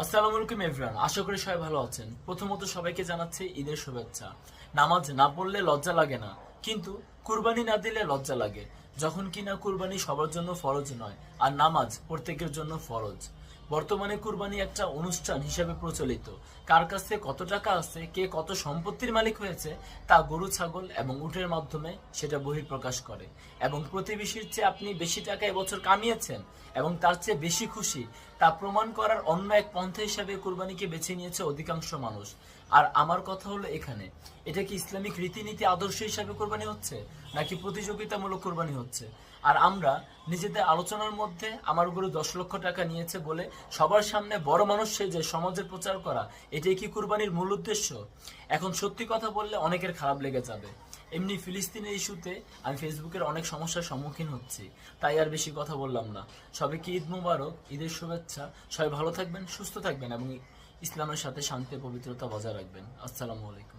আসসালামু আলাইকুম এভরিওয়ান, আশা করি সবাই ভালো আছেন। প্রথমত সবাইকে জানাচ্ছি ঈদের শুভেচ্ছা। নামাজ না পড়লে লজ্জা লাগে না, কিন্তু কুরবানি না দিলে লজ্জা লাগে। যখন কিনা কুরবানি সবার জন্য ফরজ নয়, আর নামাজ প্রত্যেকের জন্য ফরজ। বর্তমানে কুরবানি একটা অনুষ্ঠান হিসেবে প্রচলিত। কার কাছে কত টাকা আছে, কে কত সম্পত্তির মালিক হয়েছে, তা গরু, ছাগল এবং উটের মাধ্যমে সেটা বহিঃপ্রকাশ করে। এবং প্রতিবেশীর চেয়ে আপনি বেশি টাকা এবছর কামিয়েছেন এবং তার চেয়ে বেশি খুশি, তা প্রমাণ করার অন্য এক পন্থা হিসাবে কুরবানিকে বেছে নিয়েছে অধিকাংশ মানুষ। আর আমার কথা হলো এখানে, এটা কি ইসলামিক রীতিনীতি আদর্শ হিসাবে কোরবানি হচ্ছে, নাকি প্রতিযোগিতামূলক কোরবানি হচ্ছে? আর আমরা নিজেদের আলোচনার মধ্যে আমার গরু 10 লক্ষ টাকা নিয়েছে বলে সবার সামনে বড় মানুষ সেজে সমাজের প্রচার করা, এটাই কি কুরবানির মূল উদ্দেশ্য? এখন সত্যি কথা বললে অনেকের খারাপ লেগে যাবে। এমনি ফিলিস্তিনের ইস্যুতে আমি ফেসবুকের অনেক সমস্যার সম্মুখীন হচ্ছি, তাই আর বেশি কথা বললাম না। সবাইকে ঈদ মুবারক, ঈদের শুভেচ্ছা। সবাই ভালো থাকবেন, সুস্থ থাকবেন এবং ইসলামের সাথে শান্তি ও পবিত্রতা বজায় রাখবেন। আসসালামু আলাইকুম।